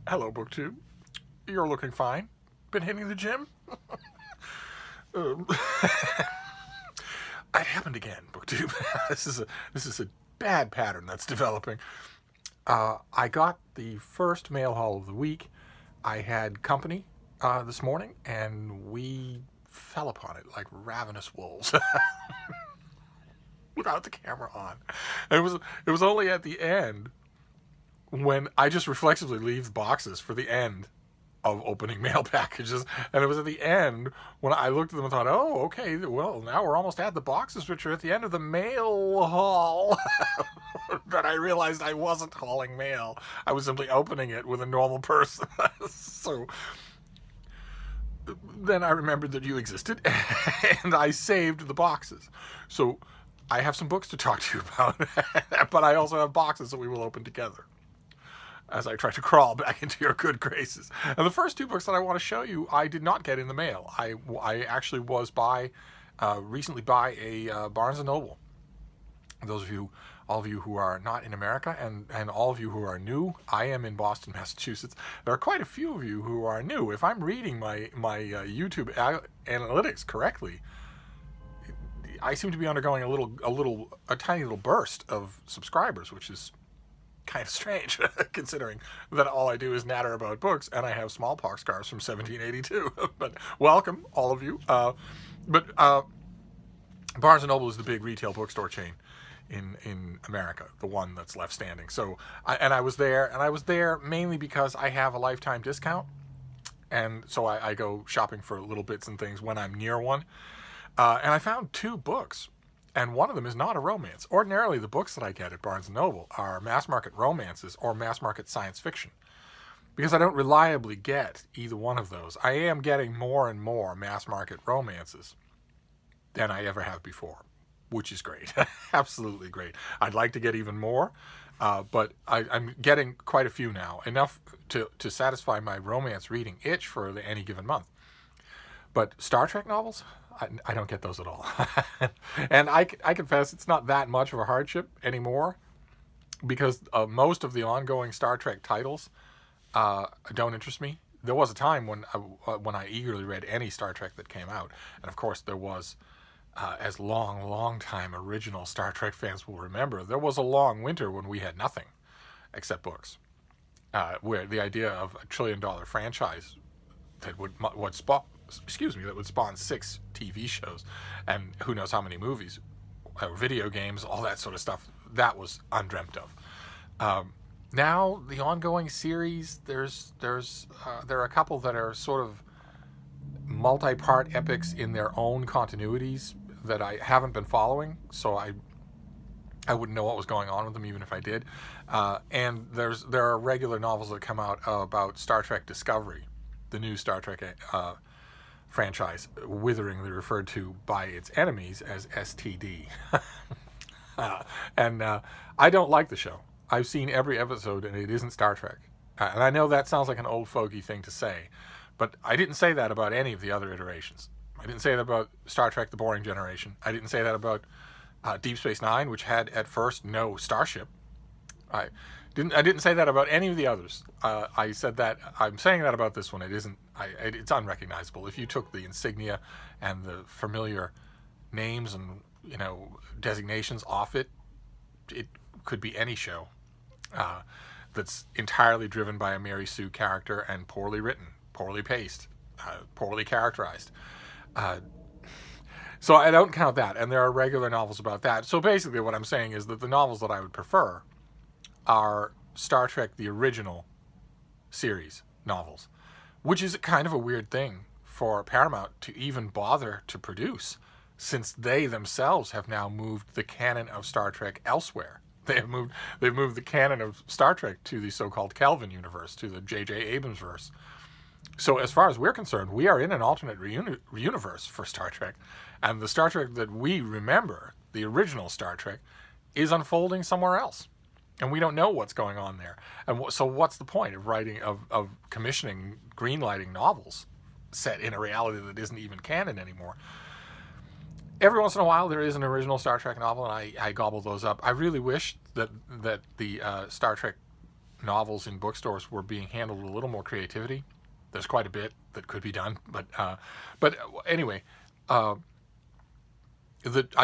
Hello, BookTube. You're looking fine. Been hitting the gym? um, it happened again, BookTube. this is a bad pattern that's developing. I got the first mail haul of the week. I had company this morning, and we fell upon it like ravenous wolves without the camera on. And it was only at the end when I just reflexively leave the boxes for the end of opening mail packages, and it was at the end when I looked at them and thought, oh, okay, well, now we're almost at the boxes, which are at the end of the mail haul, that I realized I wasn't hauling mail. I was simply opening it with a normal person. So then I remembered that you existed, and I saved the boxes. So I have some books to talk to you about, but I also have boxes that we will open together as I try to crawl back into your good graces. And the first two books that I want to show you, I did not get in the mail. I actually was recently by a Barnes & Noble. Those of you, all of you who are not in America, and all of you who are new, I am in Boston, Massachusetts. There are quite a few of you who are new. If I'm reading my YouTube analytics correctly, I seem to be undergoing a tiny little burst of subscribers, which is kind of strange, considering that all I do is natter about books, and I have smallpox scars from 1782. But welcome, all of you. But Barnes & Noble is the big retail bookstore chain in America, the one that's left standing. So, I was there mainly because I have a lifetime discount, and so I go shopping for little bits and things when I'm near one. And I found two books. And one of them is not a romance. Ordinarily, the books that I get at Barnes & Noble are mass-market romances or mass-market science fiction, because I don't reliably get either one of those. I am getting more and more mass-market romances than I ever have before, which is great. Absolutely great. I'd like to get even more, but I'm getting quite a few now, enough to satisfy my romance reading itch for any given month. But Star Trek novels, I don't get those at all. And I confess it's not that much of a hardship anymore, because most of the ongoing Star Trek titles don't interest me. There was a time when I eagerly read any Star Trek that came out. And of course there was, as long time original Star Trek fans will remember, there was a long winter when we had nothing except books. Where the idea of a $1 trillion franchise that would spawn 6 TV shows and who knows how many movies, video games, all that sort of stuff, that was undreamt of. Now the ongoing series, there are a couple that are sort of multi-part epics in their own continuities that I haven't been following, so I wouldn't know what was going on with them even if I did. And there are regular novels that come out about Star Trek Discovery, the new Star Trek franchise, witheringly referred to by its enemies as STD. And I don't like the show. I've seen every episode, and it isn't Star Trek. And I know that sounds like an old fogey thing to say, but I didn't say that about any of the other iterations. I didn't say that about Star Trek The Boring Generation. I didn't say that about Deep Space Nine, which had at first no starship. I didn't say that about any of the others. I said that I'm saying that about this one. It isn't. It's unrecognizable. If you took the insignia and the familiar names and designations off it, it could be any show that's entirely driven by a Mary Sue character and poorly written, poorly paced, poorly characterized. So I don't count that. And there are regular novels about that. So basically, what I'm saying is that the novels that I would prefer are Star Trek, the original series novels, which is kind of a weird thing for Paramount to even bother to produce, since they themselves have now moved the canon of Star Trek elsewhere. They've moved the canon of Star Trek to the so-called Kelvin universe, to the J.J. Abrams verse. So as far as we're concerned, we are in an alternate universe for Star Trek, and the Star Trek that we remember, the original Star Trek, is unfolding somewhere else. And we don't know what's going on there. And so what's the point of writing, of commissioning, greenlighting novels set in a reality that isn't even canon anymore? Every once in a while there is an original Star Trek novel, and I gobble those up. I really wish that the Star Trek novels in bookstores were being handled with a little more creativity. There's quite a bit that could be done, but anyway, I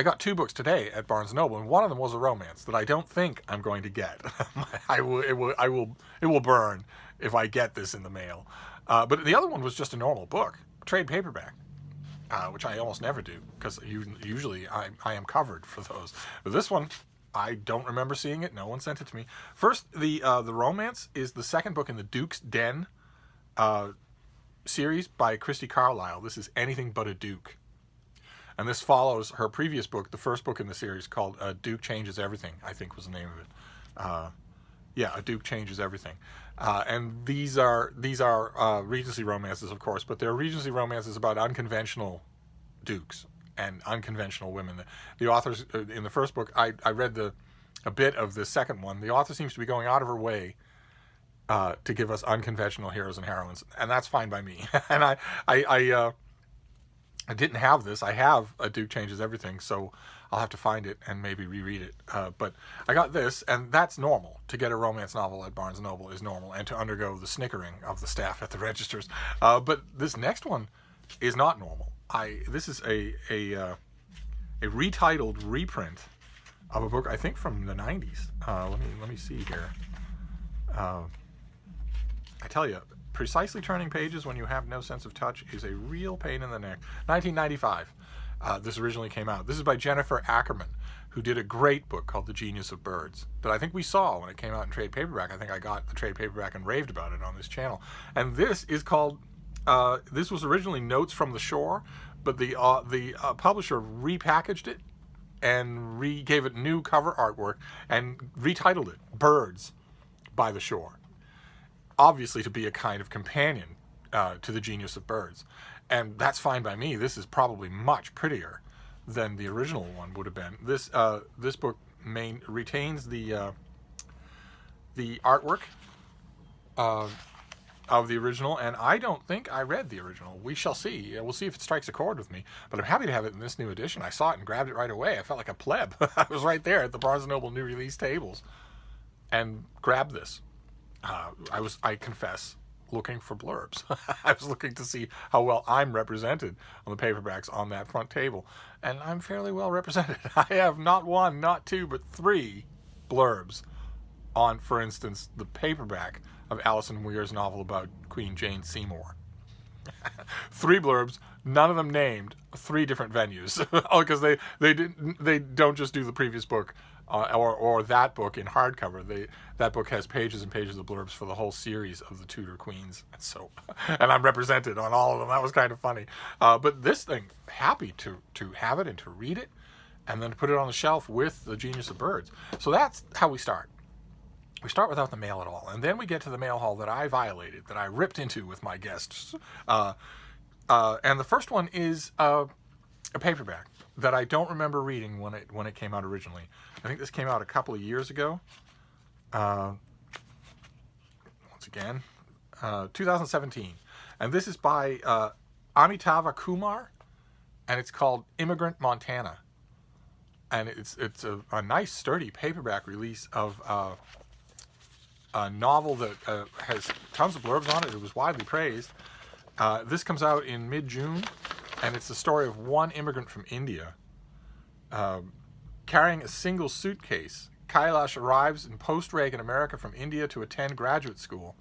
got 2 books today at Barnes & Noble, and one of them was a romance that I don't think I'm going to get. It will burn if I get this in the mail. But the other one was just a normal book, a trade paperback, which I almost never do because usually I am covered for those. But this one, I don't remember seeing it. No one sent it to me. First, the romance is the second book in the Duke's Den series by Christy Carlisle. This is Anything But a Duke. And this follows her previous book, the first book in the series, called Duke Changes Everything, I think was the name of it. A Duke Changes Everything. And these are Regency romances, of course, but they're Regency romances about unconventional dukes and unconventional women. The authors, in the first book, I read a bit of the second one. The author seems to be going out of her way to give us unconventional heroes and heroines, and that's fine by me. And I didn't have this. I have A Duke Changes Everything, so I'll have to find it and maybe reread it. But I got this, and that's normal. To get a romance novel at Barnes & Noble is normal, and to undergo the snickering of the staff at the registers. But this next one is not normal. This is a retitled reprint of a book, I think from the 90s. Let me see here. I tell you, precisely turning pages when you have no sense of touch is a real pain in the neck. 1995, this originally came out. This is by Jennifer Ackerman, who did a great book called The Genius of Birds that I think we saw when it came out in trade paperback. I think I got the trade paperback and raved about it on this channel. And this is called, this was originally Notes from the Shore, but the publisher repackaged it and gave it new cover artwork and retitled it Birds by the Shore. Obviously to be a kind of companion to The Genius of Birds. And that's fine by me. This is probably much prettier than the original one would have been. This book retains the artwork of the original, and I don't think I read the original. We shall see. We'll see if it strikes a chord with me. But I'm happy to have it in this new edition. I saw it and grabbed it right away. I felt like a pleb. I was right there at the Barnes & Noble new release tables and grabbed this. I confess, looking for blurbs. I was looking to see how well I'm represented on the paperbacks on that front table. And I'm fairly well represented. I have not 1, not 2, but 3 blurbs on, for instance, the paperback of Alison Weir's novel about Queen Jane Seymour. 3 blurbs, none of them named 3 different venues. Because they don't just do the previous book or that book in hardcover. That book has pages and pages of blurbs for the whole series of the Tudor Queens, and I'm represented on all of them. That was kind of funny. But this thing, happy to have it and to read it, and then to put it on the shelf with The Genius of Birds. So that's how we start. We start without the mail at all, and then we get to the mail hall that I violated, that I ripped into with my guests. And the first one is a paperback that I don't remember reading when it came out originally. I think this came out a couple of years ago. Once again, 2017. And this is by Amitava Kumar, and it's called Immigrant Montana. And it's a nice, sturdy paperback release of a novel that has tons of blurbs on it. It was widely praised. This comes out in mid-June, and it's the story of one immigrant from India. Carrying a single suitcase, Kailash arrives in post-Reagan America from India to attend graduate school.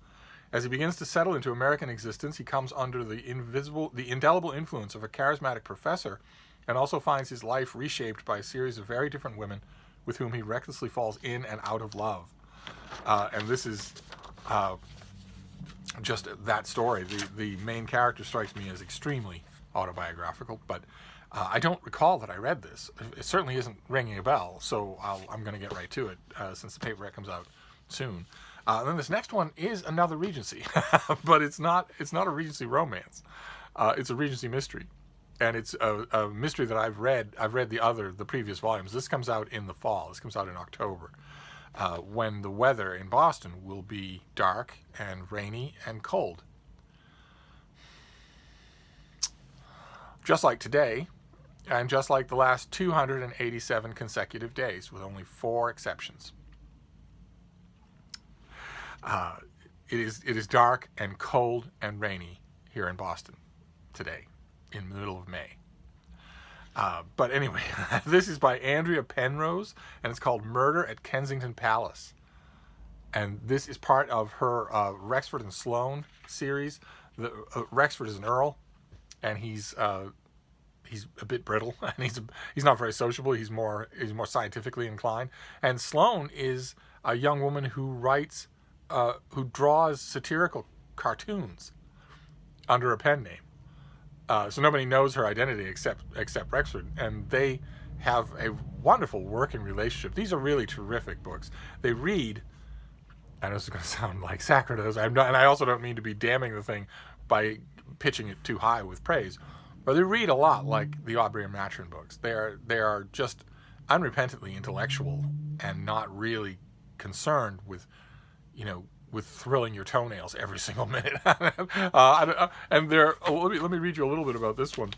As he begins to settle into American existence, he comes under the indelible influence of a charismatic professor, and also finds his life reshaped by a series of very different women with whom he recklessly falls in and out of love. And this is just that story. The main character strikes me as extremely autobiographical, but I don't recall that I read this. It certainly isn't ringing a bell, so I'm going to get right to it since the paperback comes out soon. And then this next one is another Regency, but it's not a Regency romance. It's a Regency mystery, and it's a mystery that I've read. I've read the previous volumes. This comes out in the fall. This comes out in October, when the weather in Boston will be dark and rainy and cold. Just like today, and just like the last 287 consecutive days, with only 4 exceptions. Uh, it is dark and cold and rainy here in Boston today, in the middle of May. But anyway, this is by Andrea Penrose, and it's called Murder at Kensington Palace. And this is part of her Rexford and Sloane series. Rexford is an earl, and he's a bit brittle, and he's not very sociable. He's more scientifically inclined. And Sloane is a young woman who draws satirical cartoons under a pen name. So nobody knows her identity except Rexford, and they have a wonderful working relationship. These are really terrific books. They read, and this is going to sound like sacrilege, and I also don't mean to be damning the thing by pitching it too high with praise, but they read a lot like the Aubrey and Maturin books. They are just unrepentantly intellectual and not really concerned with, with thrilling your toenails every single minute. And let me read you a little bit about this one.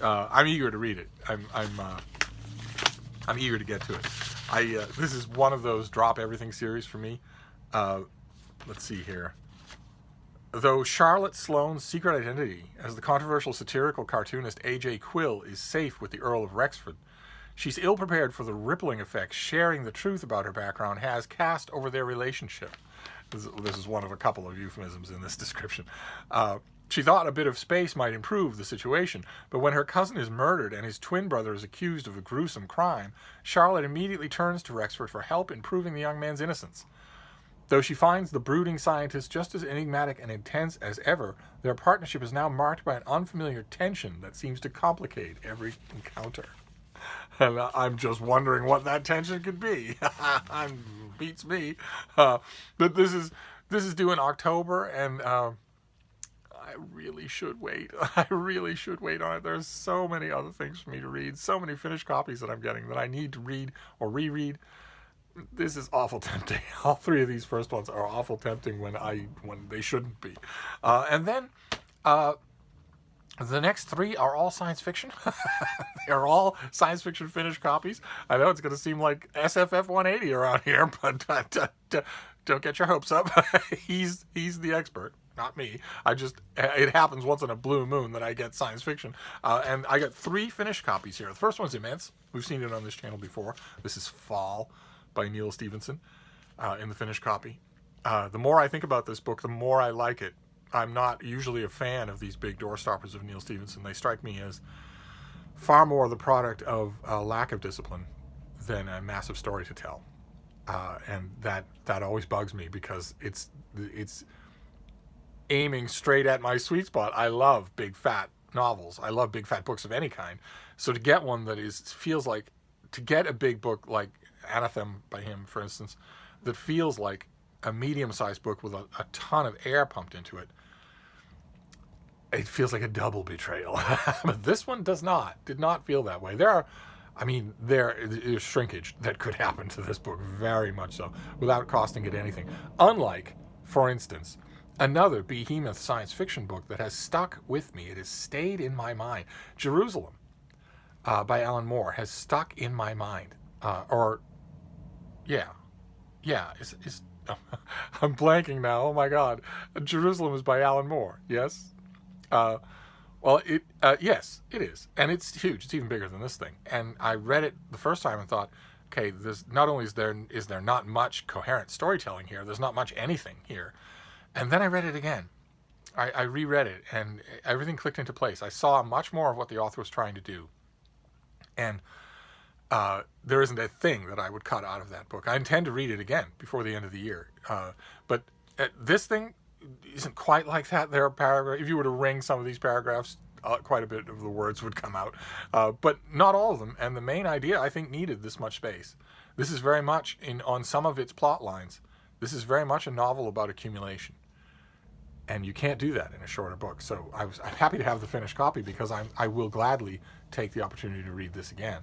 I'm eager to read it. I'm eager to get to it. This is one of those drop everything series for me. Let's see here. Though Charlotte Sloane's secret identity as the controversial satirical cartoonist A.J. Quill is safe with the Earl of Rexford, she's ill-prepared for the rippling effects sharing the truth about her background has cast over their relationship. This is one of a couple of euphemisms in this description. She thought a bit of space might improve the situation, but when her cousin is murdered and his twin brother is accused of a gruesome crime, Charlotte immediately turns to Rexford for help in proving the young man's innocence. Though she finds the brooding scientist just as enigmatic and intense as ever, their partnership is now marked by an unfamiliar tension that seems to complicate every encounter. And I'm just wondering what that tension could be. Beats me. But this is due in October, and I really should wait. I really should wait on it. There's so many other things for me to read, so many finished copies that I'm getting that I need to read or reread. This is awful tempting. All three of these first ones are awful tempting when they shouldn't be. And then the next three are all science fiction. They're all science fiction finished copies. I know it's going to seem like SFF 180 around here, but don't get your hopes up. He's the expert, not me. It happens once in a blue moon that I get science fiction. And I got three finished copies here. The first one's immense. We've seen it on this channel before. This is Fall by Neil Stephenson in the finished copy. The more I think about this book, the more I like it. I'm not usually a fan of these big doorstoppers of Neil Stephenson. They strike me as far more the product of a lack of discipline than a massive story to tell. And that always bugs me because it's aiming straight at my sweet spot. I love big fat novels. I love big fat books of any kind. So to get one that feels like, to get a big book like Anathem by him, for instance, that feels like a medium-sized book with a ton of air pumped into it, it feels like a double betrayal. But this one did not feel that way. There is shrinkage that could happen to this book, very much so, without costing it anything. Unlike, for instance, another behemoth science fiction book that has stuck with me. It has stayed in my mind. Jerusalem by Alan Moore has stuck in my mind. I'm blanking now. Oh my God. Jerusalem is by Alan Moore. Yes. Yes, it is. And it's huge. It's even bigger than this thing. And I read it the first time and thought, okay, this not only is there not much coherent storytelling here, there's not much anything here. And then I read it again. I reread it, and everything clicked into place. I saw much more of what the author was trying to do. And there isn't a thing that I would cut out of that book. I intend to read it again before the end of the year. But this thing isn't quite like that. There are paragraphs. If you were to ring some of these paragraphs, quite a bit of the words would come out. But not all of them. And the main idea, I think, needed this much space. This is very much, on some of its plot lines, this is very much a novel about accumulation. And you can't do that in a shorter book. So I'm happy to have the finished copy because I will gladly take the opportunity to read this again.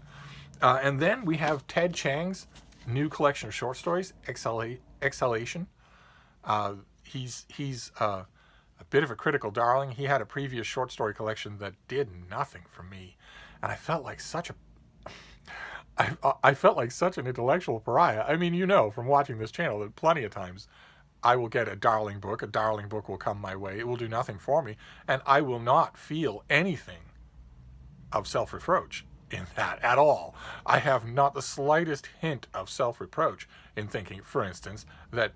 And then we have Ted Chiang's new collection of short stories, Exhalation. He's a bit of a critical darling. He had a previous short story collection that did nothing for me, and I felt like such an intellectual pariah. I mean, from watching this channel, that plenty of times I will get a darling book. A darling book will come my way. It will do nothing for me, and I will not feel anything of self-reproach in that at all. I have not the slightest hint of self-reproach in thinking, for instance, that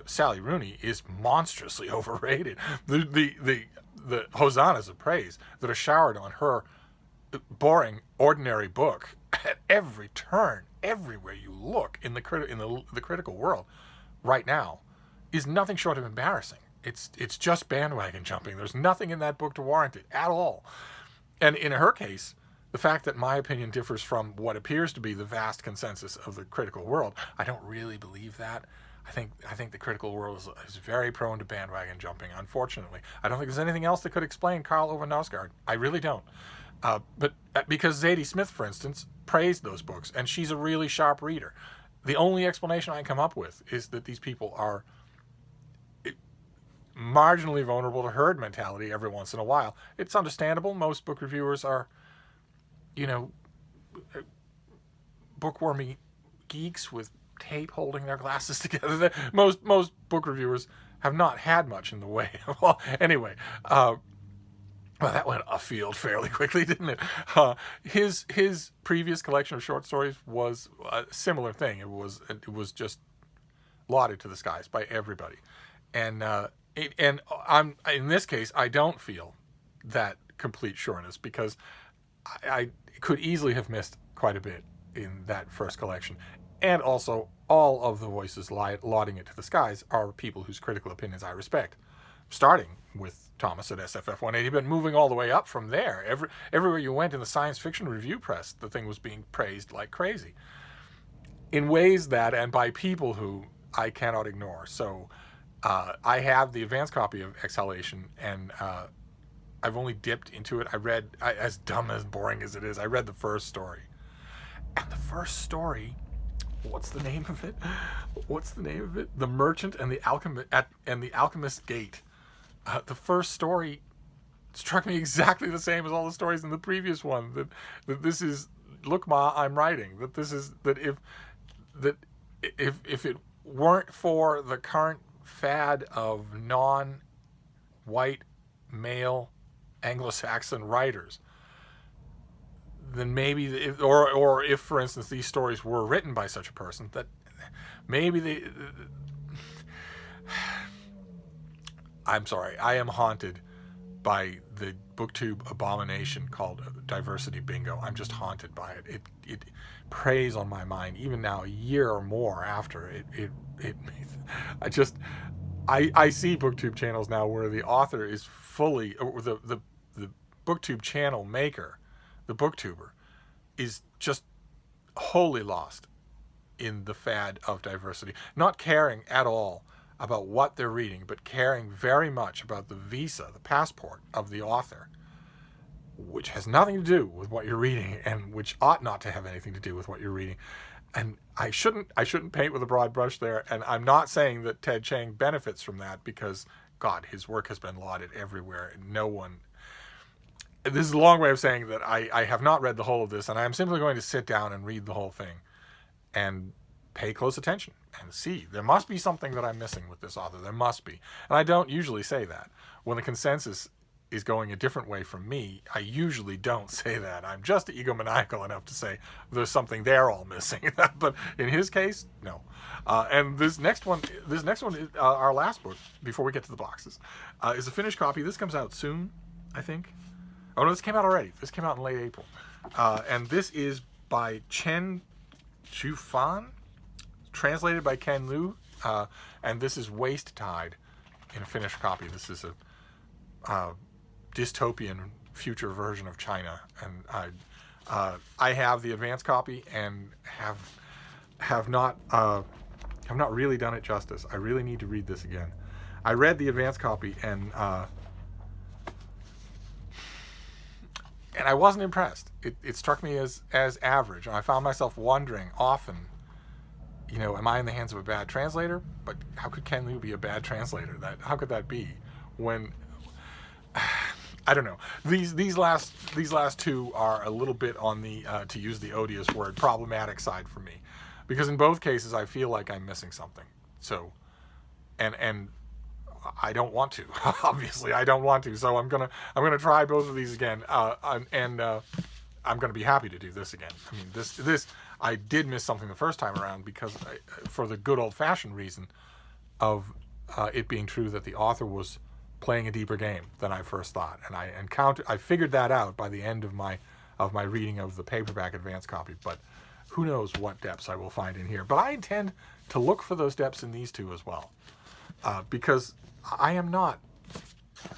Sally Rooney is monstrously overrated. The hosannas of praise that are showered on her boring, ordinary book at every turn, everywhere you look in the critical world right now, is nothing short of embarrassing. It's just bandwagon jumping. There's nothing in that book to warrant it at all. And in her case, the fact that my opinion differs from what appears to be the vast consensus of the critical world, I don't really believe that. I think the critical world is very prone to bandwagon jumping, unfortunately. I don't think there's anything else that could explain Karl Ove Knausgaard. I really don't. But because Zadie Smith, for instance, praised those books, and she's a really sharp reader. The only explanation I can come up with is that these people are marginally vulnerable to herd mentality every once in a while. It's understandable. Most book reviewers are, bookwormy geeks with tape holding their glasses together. Most book reviewers have not had much in the way. Well, anyway, well, that went afield fairly quickly, didn't it? His previous collection of short stories was a similar thing. It was just lauded to the skies by everybody, and I'm in this case I don't feel that complete sureness because I could easily have missed quite a bit in that first collection. And also, all of the voices lauding it to the skies are people whose critical opinions I respect, starting with Thomas at SFF 180, but moving all the way up from there. Everywhere you went in the science fiction review press, the thing was being praised like crazy, in ways that, and by people who I cannot ignore. So I have the advanced copy of Exhalation, and I've only dipped into it. I read, as dumb, as boring as it is, I read the first story. And the first story... What's the name of it? The Merchant and the Alchemist's Gate. The first story struck me exactly the same as all the stories in the previous one. That this is, look, Ma, I'm writing. If it weren't for the current fad of non-white male Anglo-Saxon writers, then maybe, if, for instance, these stories were written by such a person, that maybe I'm sorry, I am haunted by the booktube abomination called diversity bingo. I'm just haunted by it. It preys on my mind, even now, a year or more after I see booktube channels now where the author is fully, or the booktube channel maker, the booktuber, is just wholly lost in the fad of diversity, not caring at all about what they're reading, but caring very much about the visa, the passport of the author, which has nothing to do with what you're reading, and which ought not to have anything to do with what you're reading. And I shouldn't paint with a broad brush there, and I'm not saying that Ted Chiang benefits from that, because, God, his work has been lauded everywhere, and no one... This is a long way of saying that I have not read the whole of this, and I am simply going to sit down and read the whole thing and pay close attention and see. There must be something that I'm missing with this author. There must be. And I don't usually say that. When the consensus is going a different way from me, I usually don't say that. I'm just egomaniacal enough to say there's something they're all missing. But in his case, no. And this next one is our last book before we get to the boxes. Is a finished copy. This comes out soon, I think. Oh, no, this came out already. This came out in late April. And this is by Chen Chufan, translated by Ken Liu. And this is Waste Tide in a finished copy. This is a dystopian future version of China. And I have the advanced copy and have not really done it justice. I really need to read this again. I read the advanced copy and I wasn't impressed. It struck me as average. And I found myself wondering often, am I in the hands of a bad translator? But how could Ken Liu be a bad translator? How could that be? When I don't know. These last two are a little bit on the to use the odious word, problematic side for me, because in both cases I feel like I'm missing something. So and I don't want to. Obviously, I don't want to. So I'm gonna try both of these again, and I'm gonna be happy to do this again. I mean, this I did miss something the first time around because for the good old fashioned reason of it being true that the author was playing a deeper game than I first thought, and I figured that out by the end of my reading of the paperback advance copy. But who knows what depths I will find in here? But I intend to look for those depths in these two as well, because I am not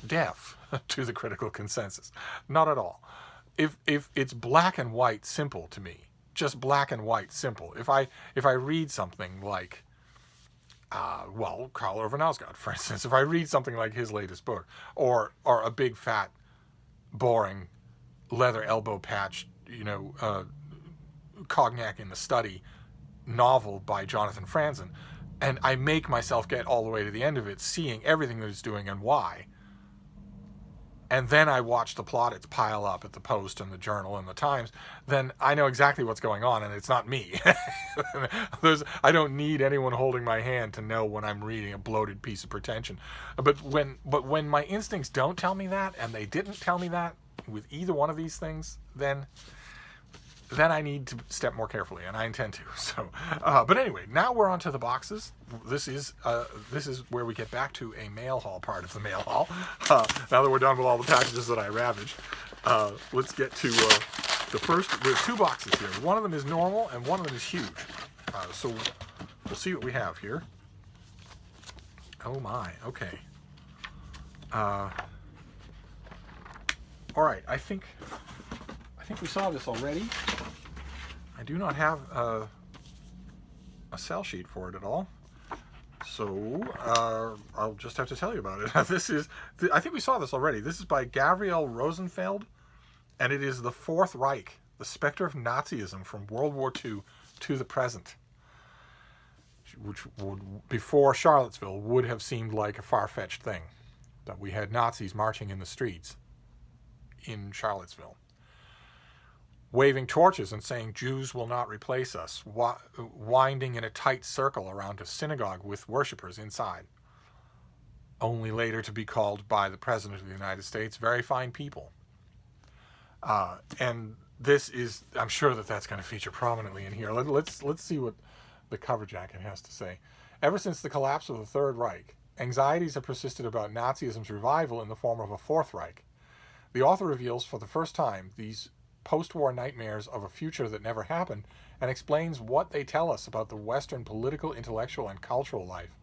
deaf to the critical consensus, not at all. If it's black and white simple to me, just black and white simple. If I read something like Karl Ove Knausgaard, for instance, if I read something like his latest book, or a big fat boring leather elbow patch, Cognac in the Study novel by Jonathan Franzen, and I make myself get all the way to the end of it, seeing everything that it's doing and why, and then I watch the plaudits pile up at the Post and the Journal and the Times, then I know exactly what's going on, and it's not me. I don't need anyone holding my hand to know when I'm reading a bloated piece of pretension. But when my instincts don't tell me that, and they didn't tell me that with either one of these things, then I need to step more carefully, and I intend to. So, but anyway, now we're on to the boxes. This is where we get back to a mail haul part of the mail haul. Now that we're done with all the packages that I ravaged, let's get to the first. There's two boxes here. One of them is normal, and one of them is huge. So we'll see what we have here. Oh my, okay. All right, I think we saw this already. I do not have a sell sheet for it at all, so I'll just have to tell you about it. I think we saw this already. This is by Gabriel Rosenfeld, and it is the Fourth Reich, the specter of Nazism from World War II to the present, which before Charlottesville would have seemed like a far-fetched thing, that we had Nazis marching in the streets in Charlottesville, waving torches and saying Jews will not replace us, winding in a tight circle around a synagogue with worshippers inside, only later to be called by the President of the United States very fine people. And this is, I'm sure that's going to feature prominently in here. Let's see what the cover jacket has to say. Ever since the collapse of the Third Reich, anxieties have persisted about Nazism's revival in the form of a Fourth Reich. The author reveals for the first time these post-war nightmares of a future that never happened, and explains what they tell us about the Western political, intellectual, and cultural life.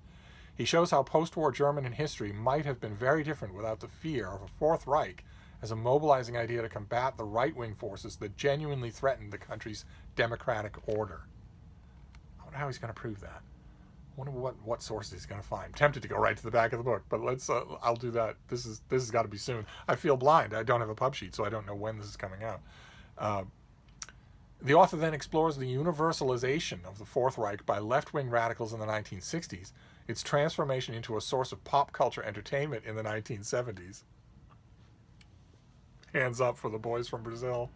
He shows how post-war German history might have been very different without the fear of a Fourth Reich as a mobilizing idea to combat the right-wing forces that genuinely threatened the country's democratic order. I wonder how he's going to prove that. I wonder what sources he's going to find. I'm tempted to go right to the back of the book, but I'll do that. This has got to be soon. I feel blind. I don't have a pub sheet, so I don't know when this is coming out. The author then explores the universalization of the Fourth Reich by left-wing radicals in the 1960s, its transformation into a source of pop culture entertainment in the 1970s. Hands up for the boys from Brazil.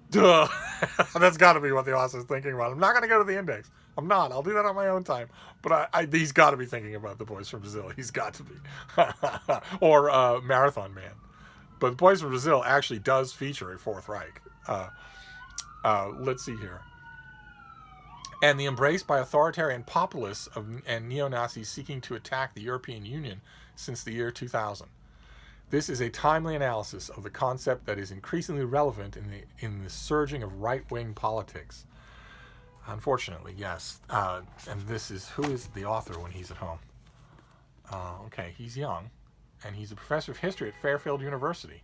Duh. That's got to be what the author's thinking about. I'm not going to go to the index. I'm not. I'll do that on my own time. But he's got to be thinking about the boys from Brazil. He's got to be. Or Marathon Man. But the boys from Brazil actually does feature a Fourth Reich. Let's see here. And the embrace by authoritarian populists and neo-Nazis seeking to attack the European Union since the year 2000. This is a timely analysis of the concept that is increasingly relevant in the surging of right-wing politics. Unfortunately, yes. And who is the author when he's at home? Okay, he's young, and he's a professor of history at Fairfield University.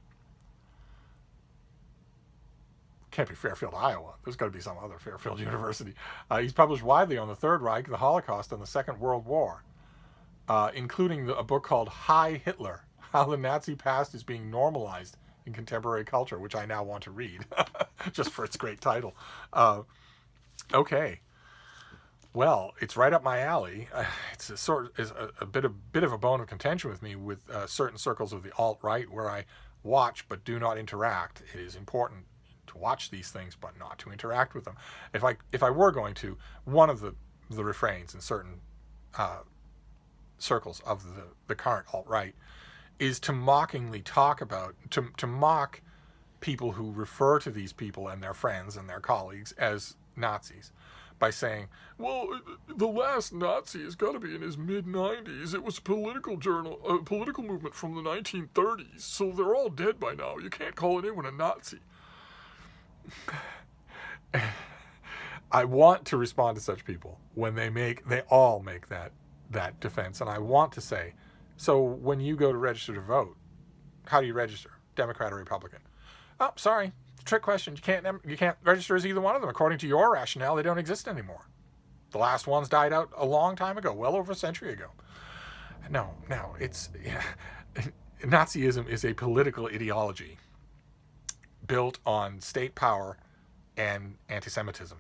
Can't be Fairfield, Iowa. There's got to be some other Fairfield University. He's published widely on the Third Reich, the Holocaust, and the Second World War, including a book called Hi Hitler, How the Nazi Past is Being Normalized in Contemporary Culture, which I now want to read, just for its great title. Okay. Well, it's right up my alley. It's a bit of a bone of contention with me with certain circles of the alt-right where I watch but do not interact. It is important to watch these things, but not to interact with them. If I were going to, one of the refrains in certain circles of the current alt-right is to mockingly talk about, to mock people who refer to these people and their friends and their colleagues as Nazis by saying, well, the last Nazi has got to be in his mid-90s. It was a political movement from the 1930s, so they're all dead by now. You can't call anyone a Nazi. I want to respond to such people when they all make that defense, and I want to say, so when you go to register to vote, how do you register? Democrat or Republican? Oh, sorry, trick question. You can't register as either one of them. According to your rationale, they don't exist anymore. The last ones died out a long time ago, well over a century ago. No, Nazism is a political ideology built on state power and anti-Semitism.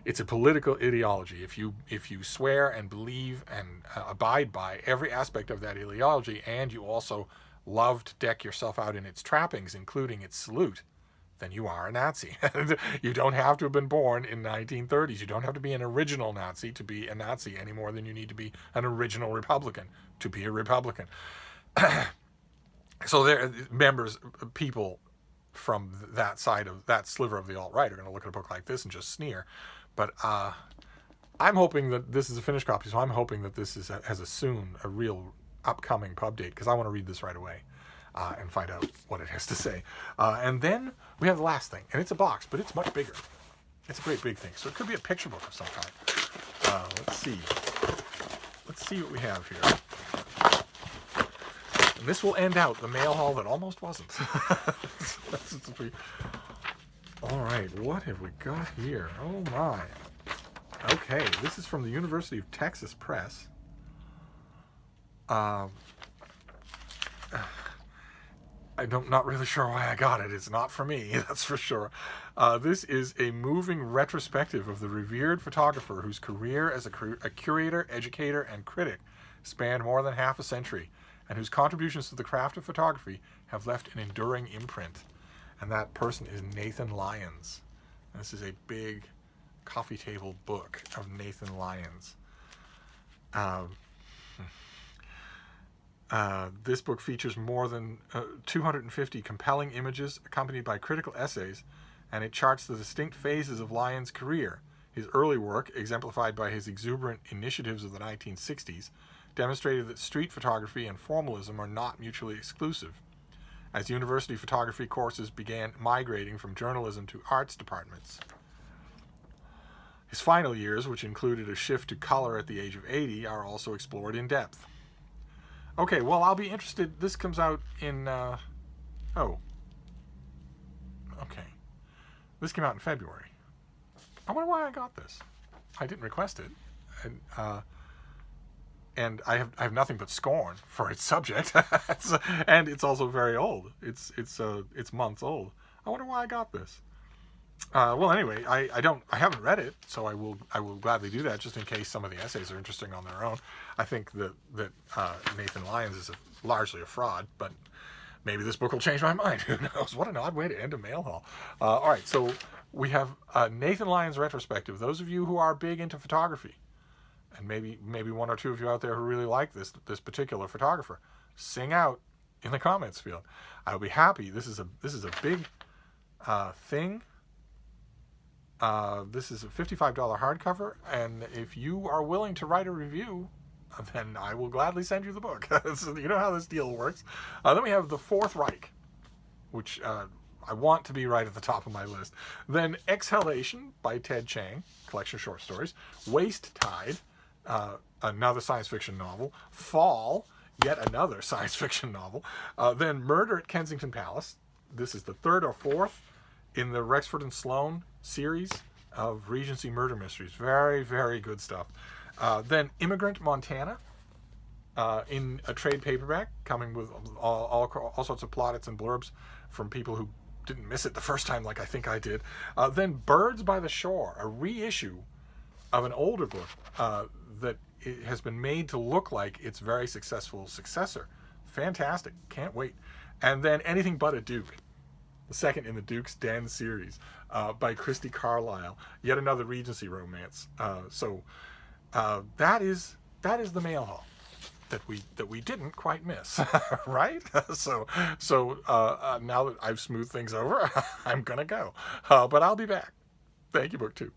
It's a political ideology. If you swear and believe and abide by every aspect of that ideology, and you also love to deck yourself out in its trappings, including its salute, then you are a Nazi. You don't have to have been born in the 1930s. You don't have to be an original Nazi to be a Nazi any more than you need to be an original Republican to be a Republican. So there, people from that side of that sliver of the alt-right are going to look at a book like this and just sneer. But I'm hoping that this is a finished copy, so I'm hoping that this has a real upcoming pub date, because I want to read this right away and find out what it has to say. And then we have the last thing, and it's a box, but it's much bigger. It's a great big thing, so it could be a picture book of some kind. Let's see what we have here. And this will end out the mail haul that almost wasn't. All right, what have we got here? Oh my. Okay, this is from the University of Texas Press. I'm not really sure why I got it. It's not for me, that's for sure. This is a moving retrospective of the revered photographer whose career as a curator, educator, and critic spanned more than half a century, and whose contributions to the craft of photography have left an enduring imprint. And that person is Nathan Lyons. And this is a big coffee table book of Nathan Lyons. This book features more than 250 compelling images accompanied by critical essays, and it charts the distinct phases of Lyons' career. His early work, exemplified by his exuberant initiatives of the 1960s, demonstrated that street photography and formalism are not mutually exclusive, as university photography courses began migrating from journalism to arts departments. His final years, which included a shift to color at the age of 80, are also explored in depth. Okay, well, I'll be interested. This comes out in, okay. This came out in February. I wonder why I got this. I didn't request it. And I have nothing but scorn for its subject. And it's also very old. It's months old. I wonder why I got this. Well, anyway, I haven't read it, so I will gladly do that, just in case some of the essays are interesting on their own. I think that Nathan Lyons is largely a fraud, but maybe this book will change my mind. Who knows? What an odd way to end a mail haul. All right, so we have Nathan Lyons retrospective. Those of you who are big into photography, and maybe one or two of you out there who really like this particular photographer, sing out in the comments field. I'll be happy. This is a big thing. This is a $55 hardcover, and if you are willing to write a review, then I will gladly send you the book. You know how this deal works. Then we have The Fourth Reich, which I want to be right at the top of my list. Then Exhalation by Ted Chiang, collection of short stories. Waste Tide, another science fiction novel. Fall, yet another science fiction novel. Then Murder at Kensington Palace. This is the third or fourth in the Rexford and Sloan series of Regency murder mysteries. Very, very good stuff. Then Montana, in a trade paperback, coming with all sorts of plaudits and blurbs from people who didn't miss it the first time like I think I did. Then Birds by the Shore, a reissue of an older book that it has been made to look like its very successful successor. Fantastic. Can't wait. And then Anything But a Duke. the second in the Duke's Den series by Christy Carlisle. Yet another Regency romance. So that is the mail haul that we didn't quite miss, right? So now that I've smoothed things over, I'm gonna go, but I'll be back. Thank you, BookTube.